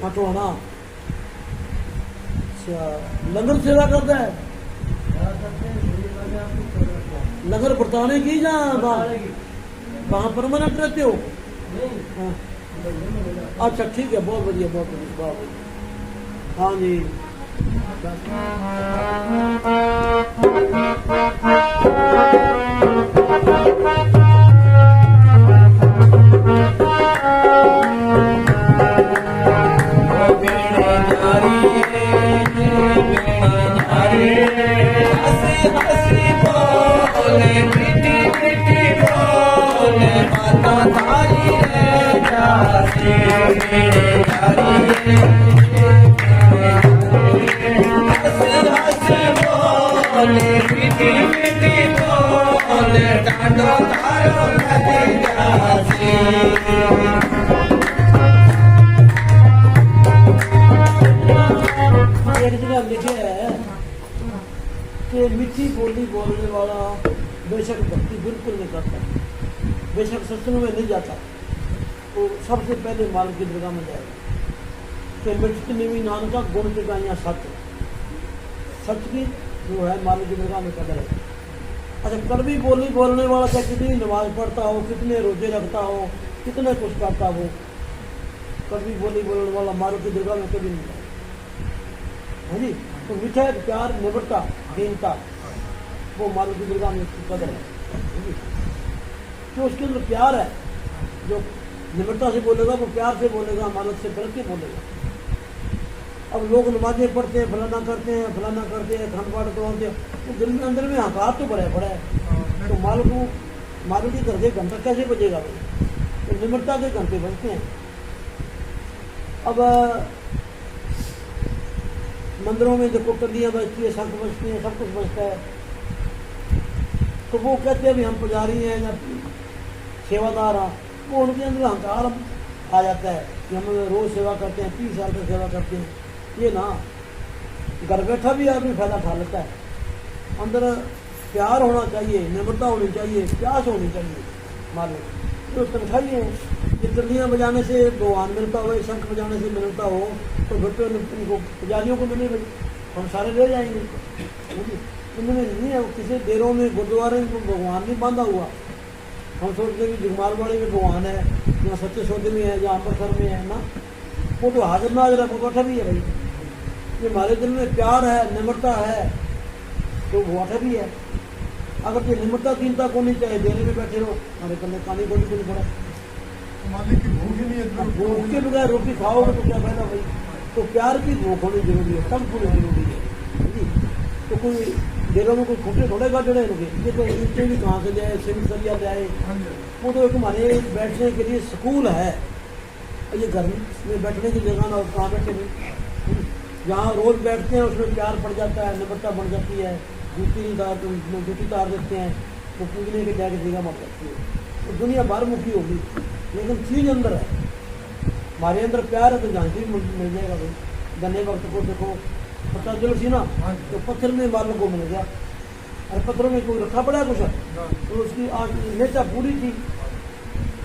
हटवाना। अच्छा, लंगर सेवा करता है? लंगर बरताने की या वहाँ परमानेंट रहते हो? हाँ। अच्छा ठीक है, बहुत बढ़िया बहुत बढ़िया बहुत बढ़िया। हाँ जी एक जगह लिखे है कि मीठी बोली बोलने वाला बेशक भक्ति बिल्कुल नहीं करता, बेशक सत्संग में नहीं जाता, तो सबसे पहले मालिक की दरगाह में जाएगा। कि मिटती हुई नाम का गुण टिकाइयाँ सच की जो है मालिक की दरगाह में कदर है। अच्छा, कड़वी बोली बोलने वाला चाहे कितनी नमाज पढ़ता हो, कितने रोजे रखता हो, कितने कुछ करता हो, कड़वी बोली बोलने वाला मालिक की दरगाह में कभी नहीं जाएगा। है जी, तो मीठा प्यार निवृत्ता दीनता वो मालिक की दरगाह में उसकी कदर है। जो उसके अंदर प्यार है, जो निवृत्ता से बोलेगा वो प्यार से बोलेगा, मालिक से गलत के बोलेगा। अब लोग नमाजें पढ़ते हैं, फलाना करते हैं खंड पाठ करवाते हैं, तो दिल में अंदर में हकार तो बड़ा है। तो मालिक के घर के घंटा कैसे बजेगा भाई? तो निवृत्ता के घंटे बजते हैं। अब मंदिरों में देखो कलियाँ बजती है, शंख बजती हैं, सब कुछ बजता है, तो वो कहते हैं भी हम पुजारी हैं या सेवादार हैं, वो उनके अंदर अहंकार आ जाता है कि हम रोज़ सेवा करते हैं, 30 साल तक सेवा करते हैं। ये ना, घर बैठा भी आदमी फायदा उठा लेता है। अंदर प्यार होना चाहिए, निम्रता होनी चाहिए, प्यास होनी चाहिए। मालूम तो तनख्वाही है, ये तलियाँ बजाने से भगवान मिलता हो, शंख बजाने से मिलता हो, तो फिर तो इनको पुजारियों को मिलेगा, हम सारे ले जाएंगे। इनमें नहीं है, किसी देरों में गुरुद्वारे में भगवान नहीं बांधा हुआ। हम सोचते हैं कि जगमालवाड़ी में भगवान है, जहाँ सच्चे सौदे में है, जहाँ अमृतसर में है ना, वो तो हाजिर नाजिर है, वो बैठा भी है भाई। ये हमारे दिल में प्यार है, निम्रता है, तो वो बैठा भी है। अगर तो निम्रता कीमता को नहीं चाहिए, देने में बैठे रहो, हमारे कन्ने पानी को नहीं पड़ा, मालिक की भूख ही नहीं है, भूख के बगैर रोटी खाओगे तो क्या फायदा भाई। तो प्यार की भूख होनी जरूरी है, सब होनी जरूरी है जी। तो कोई देरों में कोई खूटे थोड़े गाड़े रुके, ये तो ईंटें भी कहाँ से जाए, सिंह सरिया जाए, वो तो एक हमारे बैठने के लिए स्कूल है। ये घर में बैठने की जगह ना, कहाँ बैठे नहीं, जहाँ रोज बैठते हैं उसमें प्यार पड़ जाता है, निम्रता बढ़ जाती है, जूती तार देते हैं, तो पूजने के जाके जगह मर जाती है। तो दुनिया बाहर मुखी होगी, लेकिन चीज अंदर है, हमारे अंदर प्यार है तो झांसी मिल जाएगा भाई। गन्ने वक्त को देखो पता चलो सी ना, तो पत्थर में मालूम को मिल गया, और पत्थरों में कोई रखा पड़ा कुछ, तो उसकी आज नेता पूरी थी।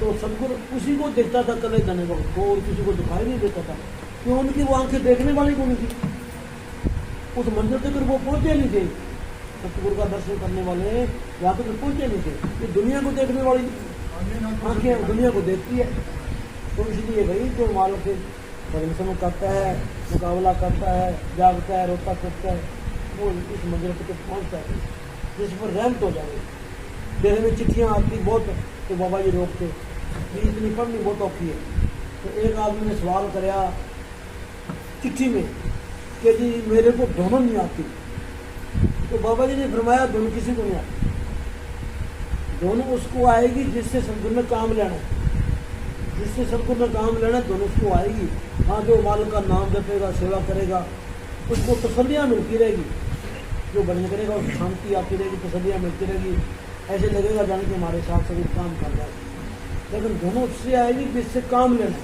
तो सदगुरु उसी को देखता था कले गन्ने वक्त को, और किसी को दिखाई नहीं देता था, क्यों? उनकी वो आंखें देखने वाली को नहीं थी, उस मंजिल तक वो पहुंचे नहीं थे। सतगुरु का दर्शन करने वाले यहाँ तक पहुंचे नहीं थे। ये दुनिया को देखने वाली आंखें दुनिया को देखती है। तो इसलिए भाई जो मालूम से परिश्रम करता है, मुकाबला करता है, जागता है, रोता करता है, वो इस मंजिल तक पहुँचता है जिस पर रहमत हो जाए। देने में चिट्ठियाँ आती बहुत, तो बाबा जी रोकते, इतनी पढ़नी बहुत औखी है। तो एक आदमी ने सवाल कराया चिट्ठी में कि जी मेरे को दोनों नहीं आती, तो बाबा जी ने फरमाया दोनों किसी को नहीं आती, दोनों उसको आएगी जिससे सदगुरु ने काम लेना, जिससे सदगुरु ने काम लेना दोनों उसको आएगी। हाँ, जो मालिक का नाम जपेगा, सेवा करेगा, उसको तसल्लियाँ मिलती रहेगी, जो भजन करेगा उसको शांति आती रहेगी, तसल्लियाँ मिलती रहेगी, ऐसे लगेगा जाने कि हमारे साथ सभी काम कर रहा है। लेकिन दोनों उससे आएगी जिससे काम लेना,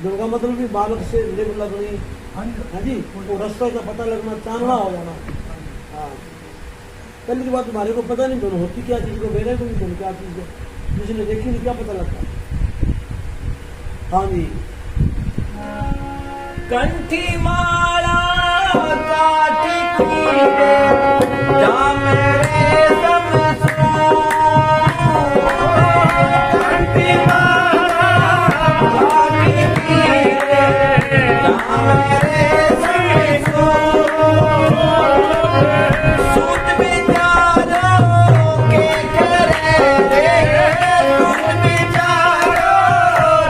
दुर्गा मतलब भी बालक से लिप लगनी, हाँ जी, तो रास्ते का पता लगना, चांदना हो जाना। हाँ, पहली की बात तुम्हारे को पता नहीं दोनों होती क्या चीज़ को, मेरे को नहीं दोनों क्या चीज़ है, जिसने देखी नहीं क्या पता लगता। हाँ जी, कंठी माला काटी जा मेरे समसो, कंठी माला काटी जा मेरे समसो, सूत विचारों के करे रे, सूत विचारों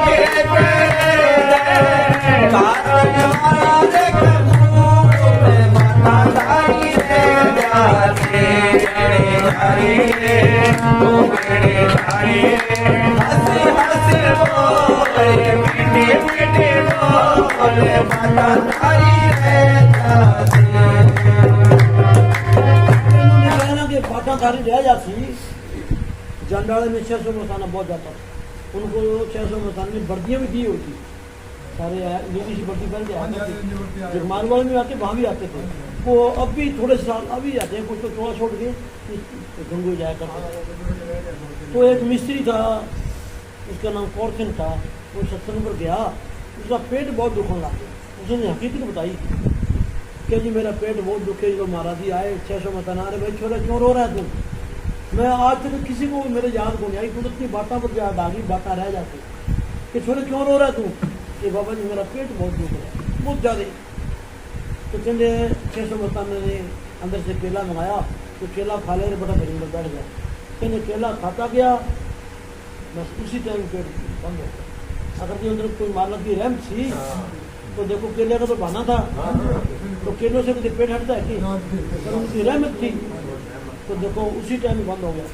के करे रे, कारण वाले कबूल में माता तारी रे जाते जारी रे, तो मेरे जारी हंस हंस बोले, मीठे मीठे बोले, माता तारी रे जाते। के बाटा थारी रह जाती, जंडाले में 600 मसाना बहुत जाता, उनको 600 मसाने में वर्दियाँ भी दी होती, सारे नीली सी वर्दी पहन के जगमालवाड़े में आते, वहाँ भी आते थे। वो अब भी थोड़े साल अभी आते हैं, कुछ तो थोड़ा छोड़ के गंगू जाया करते। तो एक मिस्त्री था, उसका नाम कौरचंद था, वो सत्संग पर गया, उसका पेट बहुत दुखने लग गया। उसने हकीकत बताई कि जी मेरा पेट बहुत दुखे, जो महाराज जी आए 600 मसाना, अरे भाई छोरा क्यों रो रहा है तू? मैं आज तक किसी को मेरे याद को नहीं आई, कुदरत की बातों पर याद आ गई, बातें रह जाती कि छोरे क्यों रो रहा है तू? कि बाबा जी मेरा पेट बहुत दुख रहा है, बहुत ज़्यादा। तो कहते 600 मसाने ने अंदर से केला मंगाया, तो केला खा ले, बड़ा भजन में बैठ गया। कहते केला खाता गया, बस उसी टाइम पेट बंद हो गया। अगर जो अंदर कोई मालक की रहमत थी, तो देखो केले का तो बहाना था, तो केलों से मुझे पेट हटता है कि, पर उनकी रहमत थी, तो देखो उसी टाइम बंद हो गया।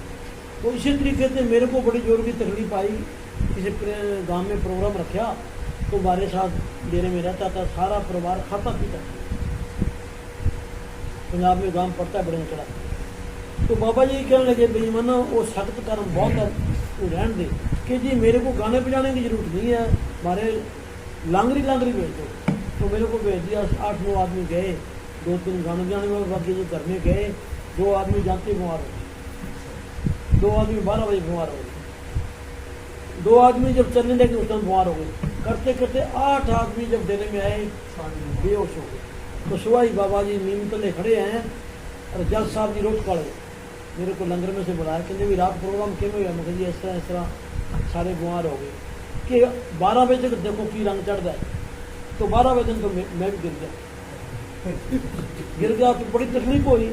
तो इसी तरीके से मेरे को बड़ी जोर की तकलीफ आई, किसी गांव में प्रोग्राम रखा, तो हमारे साथ डेरे में रहता था, सारा परिवार खाता पीता। पंजाब में गांव पड़ता है बड़े चढ़ा, तो बाबा जी कहने लगे भाई मना वो सख्त कर्म बहुत है तो रहन दे कि जी मेरे को गाने बजाने की जरूरत नहीं है, हमारे लांगरी भेज दो। तो मेरे को भेज दिया, 8-9 आदमी गए, 2-3 गाने बजाने में, बाकी जो घर में गए 2 आदमी जाते बीमार हो गए, 2 आदमी 12 बजे बीमार हो गए, 2 आदमी जब चलने लगे उस टाइम बीमार हो गए, करते करते 8 आदमी जब डेरे में आए बेहोश हो गए। तो सुबह ही बाबा जी नींद तले खड़े हैं और जज साहब जी रोज काले मेरे को लंगर में से बुलाया, कहते भी रात प्रोग्राम क्यों हुआ? मैं जी इस तरह सारे बीमार हो गए कि 12 बजे तक देखो की रंग चढ़ जाए। तो 12 बजे तो मैं भी गिर गया तो बड़ी तकलीफ हुई।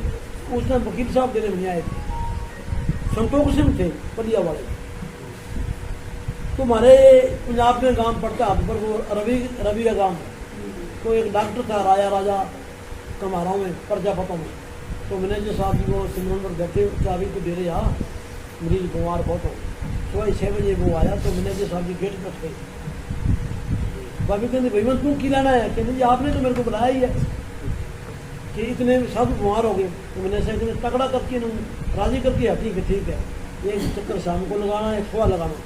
उस टाइम वकील साहब देने में आए थे, संतोष सिंह थे पलिया वाले। तो हमारे पंजाब में गांव पड़ता है पर वो रवि का गांव। तो एक डॉक्टर था राजा कमाराओं में प्रजापतों में। तो मैनेजर साहब जी वो सिमरन पर बैठे चाबी को दे रहे यहाँ मरीज बीमार बहुत हो। सुबह 6 बजे वो आया तो मैनेजर साहब जी गेट पर गए। बाबी कहते भाई तू की लाना है? कहते जी आपने तो मेरे को बुलाया ही है कि इतने सब बीमार हो गए। तो मैंने से तगड़ा करके राजी करके ठीक है एक चक्कर शाम को लगाना, एक सुबह लगाना।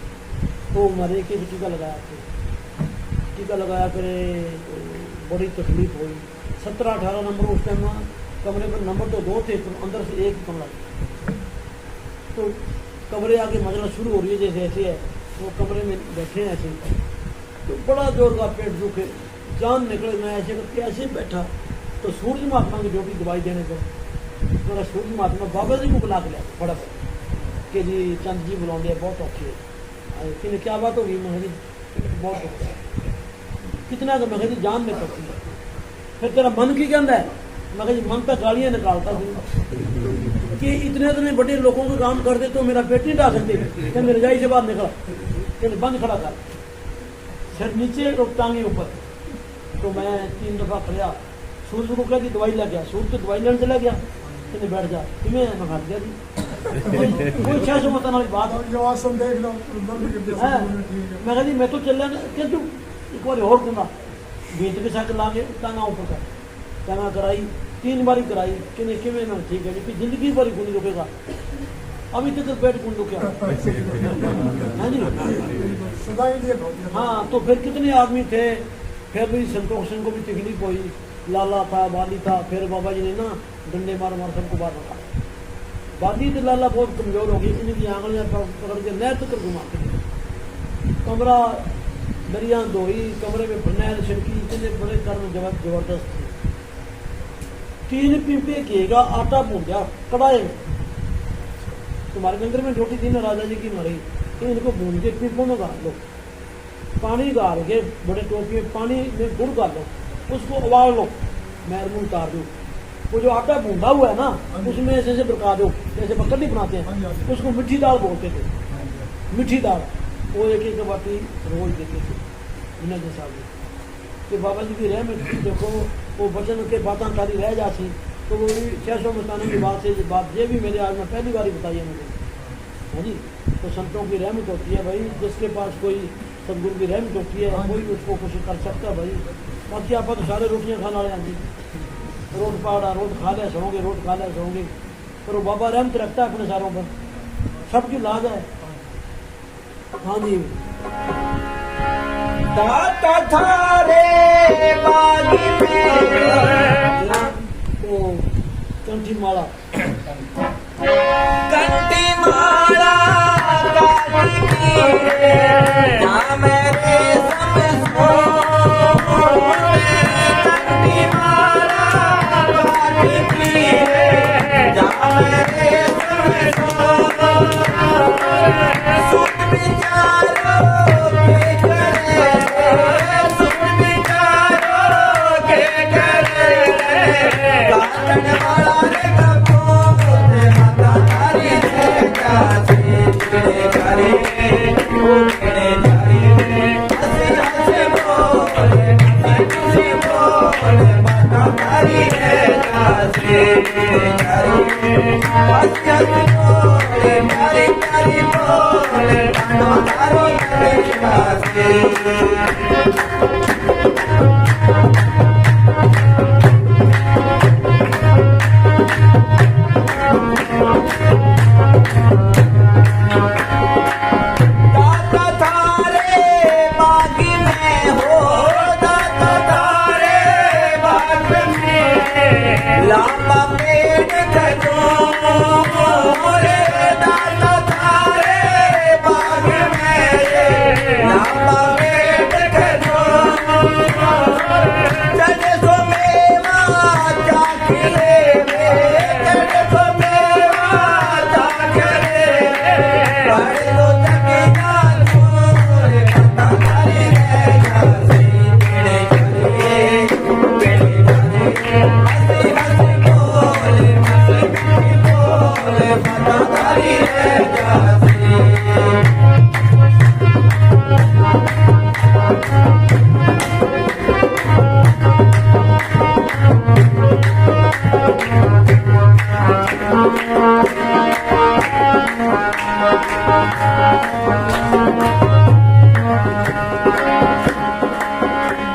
तो हमारे एक टीका लगाया करे तो बड़ी तकलीफ हुई। 17-18 नंबर उस टाइम कमरे पर नंबर तो 2 थे, तो अंदर से एक कमरा। तो कमरे आगे मजला शुरू हो रही है जैसे ऐसे है, वो कमरे में बैठे हैं ऐसे। तो बड़ा जोर का पेट दुखे, जान निकले। मैं ऐसे करके ऐसे बैठा तो सूरज महात्मा की ड्यूटी दवाई देने पर मेरा सूरज महात्मा बाबा जी को बुला के लिया फटाफट कि जी चंद जी बुलाओगे बहुत औखी है। कि क्या बात होगी? मैं बहुत औखी है। कितना का? मैं जान में पड़ती है। फिर तेरा मन की कहता है? मैं जी मन तक गालियाँ निकालता हूँ कि इतने बड़े लोगों को काम कर दे तो मेरा पेट नहीं डाल सकते। क्या मेरे रजाई से बाहर निकला, कहते बंद खड़ा कर, सिर नीचे टांगे ऊपर। तो मैं 3 दफा खड़ा, सूरज को कह दी दवाई लग गया। सूरज तो दवाई लेने चला गया, कहते बैठ जा। तुम्हें मैं हट गया जी कोई 600 मतन वाली बात मैं कह दी मैं तो चल क्या तू एक बार और दूंगा। बीच के साथ ला के टांगा ऊपर कर, टांगा कराई 3 बारी कराई कि नहीं कि मैं ठीक है जी जिंदगी भर ही नहीं रुकेगा। अभी तक तो पेट कौन रुके? हाँ जी हाँ। तो फिर कितने आदमी थे, फिर भी संतोष सिंह को भी तकलीफ हुई, लाला था, बाली था। फिर बाबा जी ने ना डंडे मार सबको बाहर रखा। बाली तो लाला बहुत कमजोर हो गई, इनकी आंगलियां पकड़ के नहर तक घुमा के कमरा दरिया धोई, कमरे में फर्नैल छिड़की। इतने बड़े कर्म जबरदस्त थे। 3 पीपे घी का आटा भूंजा कढ़ाई में। तुम्हारे लंगर में रोटी थी ना राजा जी की मरी, तो इनको भून के पीपों में गाड़ लो, पानी गाड़ के बड़े टोपी में पानी में गुड़ गाड़ लो, उसको उबाल लो, मैरमून उतार दो। वो जो आटा भूंदा हुआ है ना उसमें ऐसे बरका दो, जैसे बकरी बनाते हैं, उसको मिठी दाल बोलते थे। मिठी दाल वो एक बाटी रोज देते थे मैनेजर साहब जी। कि बाबा जी की रहम देखो वो वचन के बातें सारी रह जाती। तो वो भी 600 मस्तानों की बात से बात ये भी मेरे आज में पहली बार बताई है मुझे। हाँ जी। तो संतों की रहमत होती है भाई, जिसके पास कोई सदगुरु की रहमत होती है कोई उसको कुछ कर सकता है भाई। बाकी आप तो सारे रोटियाँ खाने वाले हैं जी, रोट पाड़ा रोट खा ले सोंगे, रोट खा ले सोंगे। पर वो बाबा रहमत रखता है अपने सारों पर, सबकी लाज है। हाँ जी। दाता थारे बागी में वो कंठी माला कंठी माला गाजी की जा मेरे समझो कंठी माला गाजी की जा मेरे समझो सुन विचारो के करे, सुन विचारो के करे गातन वाला रे कपूर माता तारी से कासे करे ओ करे जारी हंसी हंसी बोले हंसी बोले माता तारी से कासे करे हंसी हंसी बोले प्यारी प्यारी बोले माता तारो करे कासे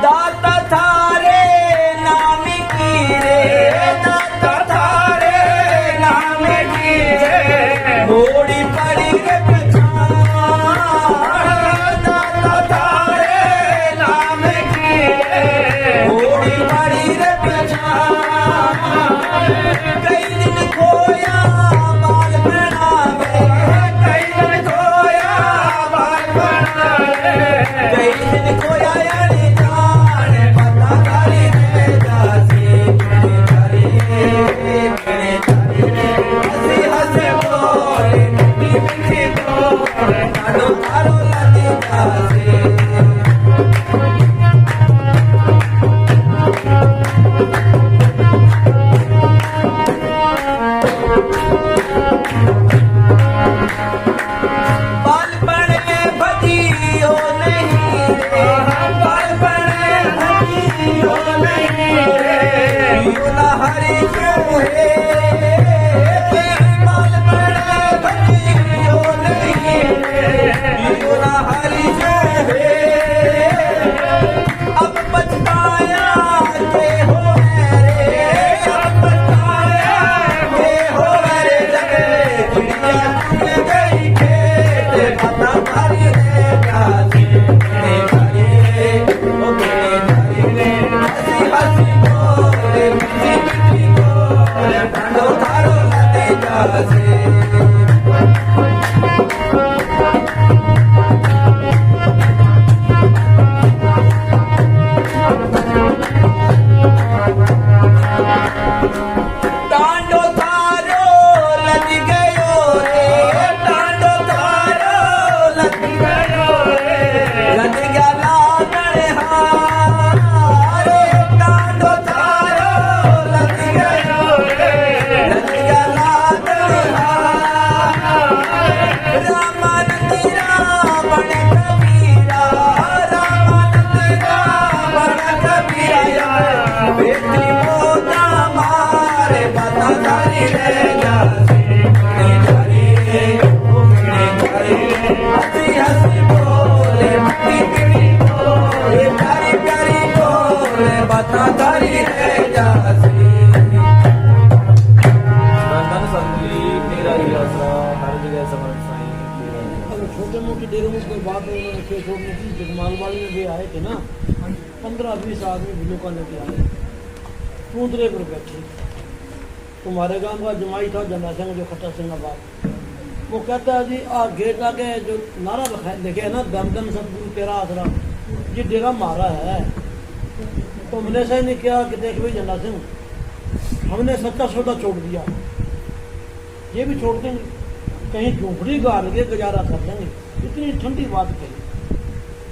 दाता थारे नाम की रे, दाता थारे नाम की रे, मोड़ी पड़ी रे पछाड़, दाता थारे नाम की रे, मोड़ी पड़ी रे पछाड़। कई दिन खोया बाल बनावे, कई दिन खोया बाल बनावे, कई दिन खोया यानी जान पता तारी रे जासी मेरे तारी हंसी हंसी बोले मीठी मीठी बोले कानो कानो लगी जासी। बाल बने भजियो नहीं रे, बाल बने भजियो नहीं रे, यो ना हरी क्यों है, बाल बने भजियो नहीं रे, यो ना हरी क्यों है। अब पछताया के हो रे, अब पछताया के हो रे, जगे चिड़िया उड़ गई खेत, पता तारी रे जासी मेरे तारी रे, ओ मेरे तारी रे, हंसी हंसी बोले मीठी मीठी बोले ढांडो ढारो लगे जासी। टांडो थारो लग गयो रे, टांडो थारो लग गयो रे, लग गया लागण हारे, टांडो थारो लग गयो रे, लग गया लागण हारे। रामानंद रावण कबीरा, रामानंद रावण कबीरा, बेटी मोता मारे बता तारी रे जासी मेरे तारी रे, ओ मेरे तारी रे, हंसी हंसी बोले मीठी मीठी बोले प्यारी प्यारी बोले बता तारी रे जासी। धन संगी तेरा ही आसरा, हर जगह समर्थ साईं तेरा ही आसरा। अगर छोटे मोटे डेरे में कोई बात उन्होंने फिर छोड़ने की जगमालवाड़ी में भी आए थे ना, 15-20 आदमी भिलो का लेके आए, पूतरे पर बैठे। तुम्हारे गांव का जमाई था जंडा सिंह, जो खट्टा सिंह का बाप, वो कहता है जी आ गेट आके जो नारा लिखे है ना, दम दम सतगुरु तेरा आसरा, ये डेरा मारा है। तो हमने सही ने किया कि देख भाई जंडा सिंह, हमने सच्चा सौदा छोड़ दिया, ये भी छोड़ देंगे, कहीं झोंपड़ी गाड़ के गुजारा कर देंगे। इतनी ठंडी बात कही।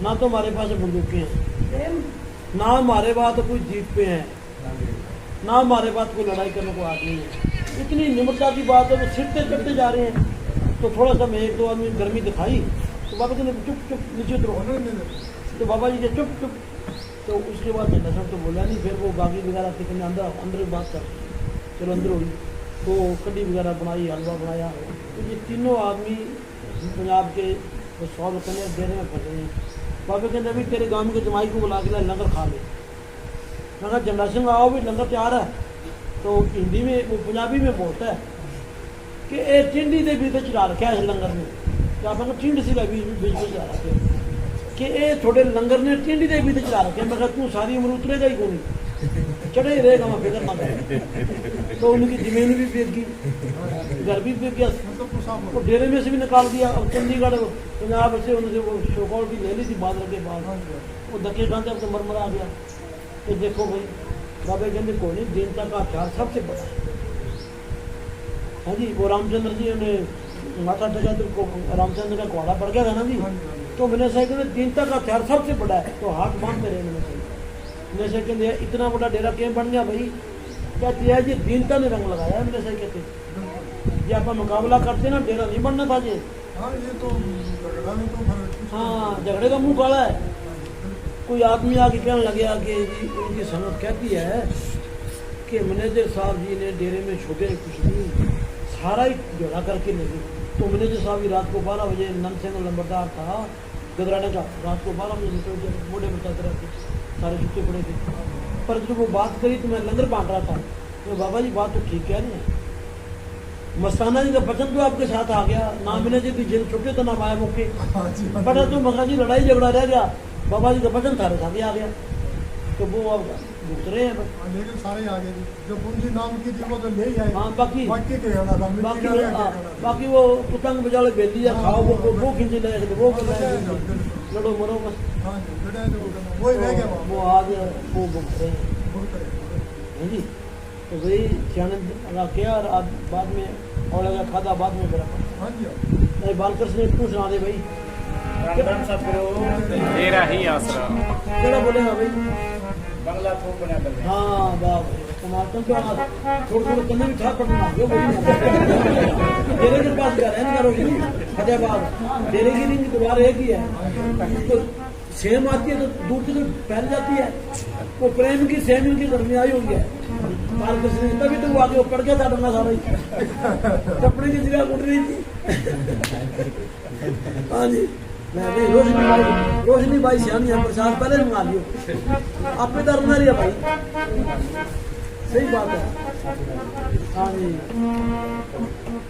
ना तो हमारे पास बंदूकें हैं, ना हमारे पास कोई जीप पे हैं, ना हमारे पास कोई लड़ाई करने को आदमी है। इतनी निम्रता की बात है, वो सिरते चढ़ते जा रहे हैं। तो थोड़ा सा मैं 1-2 आदमी गर्मी दिखाई, तो बाबा जी ने चुप चुप नीचे उतरो, तो बाबा जी के चुप चुप। तो उसके बाद नशा तो बोला नहीं, फिर वो बागी वगैरह कितने अंदर बात कर, चलो अंदर होगी, तो कड्डी वगैरह बनाई, हलवा बनाया। तो ये तीनों आदमी पंजाब के 100 रुपये देने में फंसे हैं। बाबा कहते अभी तेरे गांव के जमाई को बुला के लंगर खा ले। मैं जंडा सिंह आओ भी लंगर तैयार है। तो हिंदी में वो पंजाबी में बोलता है कि ये टिंडी के बीच चढ़ा रखा है लंगर में, क्या आप टिंड सी बीच में चढ़ा रखे कि ये थोड़े लंगर ने टिंडी के बीच चढ़ा रखे। मैं तू सारी उम्र उतरेगा ही कौन, चढ़े ही रहेगा, मैं फिक्र ना कर। तो उनकी जमीन भी बेच गई, घर भी बेच गया, वो डेरे में से भी निकाल दिया। अब चंडीगढ़ पंजाब से उनसे वो शोकौल भी ले ली थी बादल के बाद, वो धक्के खाते अब तो मरमरा आ गया। तो देखो भाई बाबा कहते कोई नहीं, दीनता का हथियार सबसे बड़ा है। हाँ जी, वो रामचंद्र जी ने माता टका तो रामचंद्र का कोड़ा पड़ गया था ना जी, तो मैंने सही कहते दीनता का हथियार सबसे बड़ा है, तो हाथ बांधते रहे। मैंने सही कहते इतना बड़ा डेरा क्यों बन गया भाई, कहती है जी दीनता ने रंग लगाया। मैंने सही कहते जी आप मुकाबला करते ना, डेरा नहीं बनना था जी। हाँ ये तो झगड़ा में तो हाँ, झगड़े का मुंह काला है। कोई आदमी आके कहने लगे कि उनकी संगत कहती है कि मैनेजर साहब जी ने डेरे में छोटे कुछ नहीं, सारा ही जोड़ा करके ले गए। तो मैनेजर साहब की रात को 12 बजे नंद सिंह लंबरदार था, गदराने का रात को 12 बजे निकल गया, मोड़े बताते रहते सारे छुट्टे पड़े थे। पर जब वो बात करी तो मैं लंगर बांट रहा था, तो बाबा जी बात तो ठीक कह रहे हैं, मस्ताना जी का वचन तो आपके साथ आ गया, ना मिले जी जेल छुट्टे तो ना आया मौके, हाँ जी, हाँ बड़ा जी। तो मखा जी लड़ाई झगड़ा रह गया, बाबा जी का वचन थारे साथ ही आ गया, तो वो अब भुगत रहे हैं बस। हाँ, लेकिन सारे आगे जी जो पूंजी नाम की थी वो तो ले ही आए। हाँ बाकी बाकी के कहना था मिट्टी बाकी का क्या कहना था। बाकी वो पतंग बजाले बेली या खाओ वो खिंची ले वो हाँ, बिल्कुल। लड़ो मरो बस। हाँ जी, बेटा है तो वो कहना, वही रह गया वो वहाँ। आज वो भुगत रहे हैं बहुत करे। हैं जी। तो वही सियाने किया और आज बाद में और लगा खादा बाद में करा हाँ जी, नहीं बालकर से तू सुना दे भाई रामधन सतगुरु तेरा ही आसरा। केड़ा बोलेगा भाई। बंगला खूब बना कर हाँ वाह कमाल तुम तो थोड़ा थोड़ा कन्ने भी छाप पड़ना जो बोली तेरे के पास घर है ना करो फतेहाबाद तेरे की नहीं दोबारा एक ही है तो सेम आती है तो दूर से तो फैल जाती है वो प्रेम की सेम इनकी दरमियाई हुई है बालकर से तभी तो वो आगे वो पड़ गया था डंगा सारा ही कपड़े की जगह उड़ रही थी। हाँ जी मैं भी रोशनी भाई सियानी है प्रसाद पहले मंगा लियो आप पे डरना रही है भाई सही बात है। हाँ जी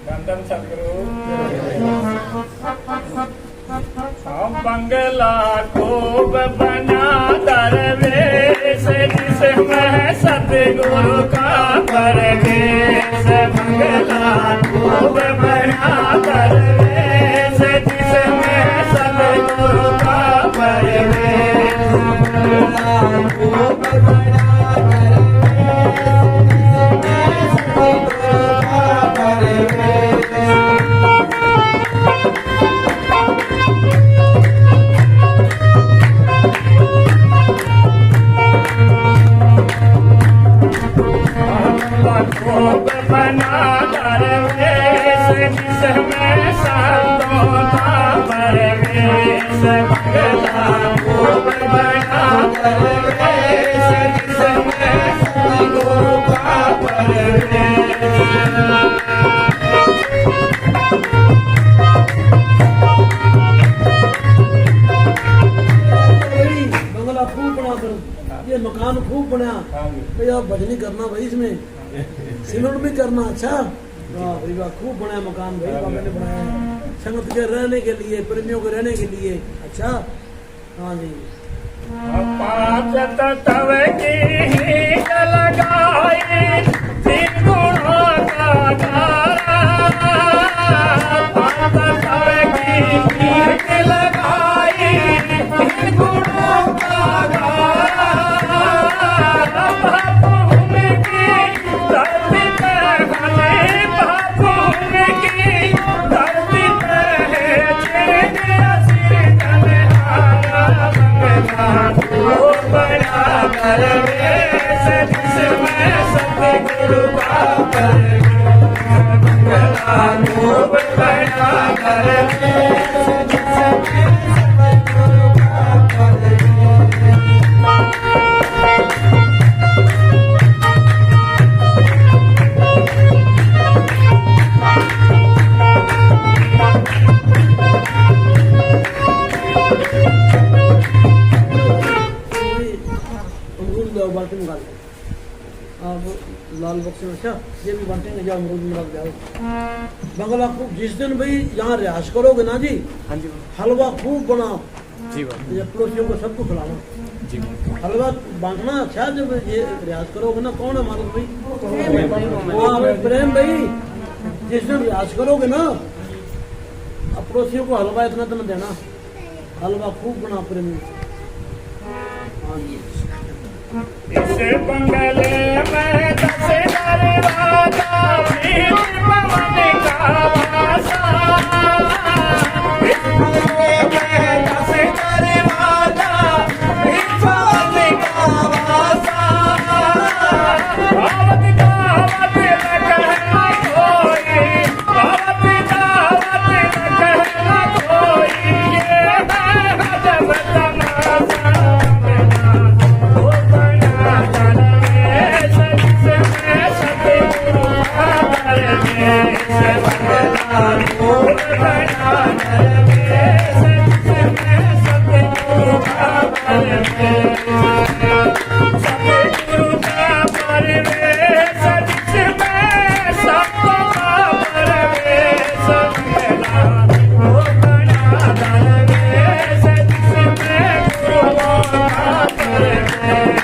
रामधन सतगुरु। बंगला खूब बना दरवेश जिसमें सतगुरु का परवेश। बंगला खूब बना दरवेश जिसमें सतगुरु का परवेश। बंगला खूब बना खूब बना दरवेश जिसमें संतों का परवेश। बंगला खूब बना दरवेश जिसमें सतगुरु का परवेश। बंगला खूब बना कर ये मकान खूब बना भाई आप भजनी करना भाई इसमें सिमरन भी करना। अच्छा वाह भाई वाह खूब बना मकान भाई बाबा ने बनाया है संगत के रहने के लिए प्रेमियों के रहने के लिए। अच्छा हाँ जी पाँच तत्व की हींग लगाई तीन गुणों का धारा। पाँच तत्व की हींग लगाई तीन गुणों का धारा। भूमि की धरती पे हले भूमि की धरती पे है चिड़िया सिरजनहारा। बंगला खूब बना दरवेश जिसमें सतगुरु का परवेश। बंगला खूब बना दरवेश जिसमें सतगुरु का परवेश। अमरूद लाओ बाल्टी में डाल आप लाल बक्से में। अच्छा ये भी बांटेंगे जाओ अमरूद में लग जाओ। बंगला खूब जिस दिन भाई यहाँ रियाज करोगे ना जी हाँ जी हलवा खूब बनाओ जी बाबा ये पड़ोसियों को सबको खिलाना जी हलवा बांटना। अच्छा जब ये रियाज करोगे ना कौन है मालूम भाई हाँ भाई प्रेम भाई जिस दिन रियाज करोगे ना अब पड़ोसियों को हलवा इतना तो न देना हलवा खूब बना प्रेम। हाँ जी इस बंगले में 10 दरवाजा भीड़ पवन का वासा। इस बंगले में 10 दरवाजा भीड़ पवन का वासा। आवत दावत न कहना कोई, आवत दावत न कहना कोई, ये है अजब तमाशा। Yeah. सतगुरु का परवेश जिसमें सबको परवेश मिला वो बड़ा दरवेश जिसमें गुरुओं का परवेश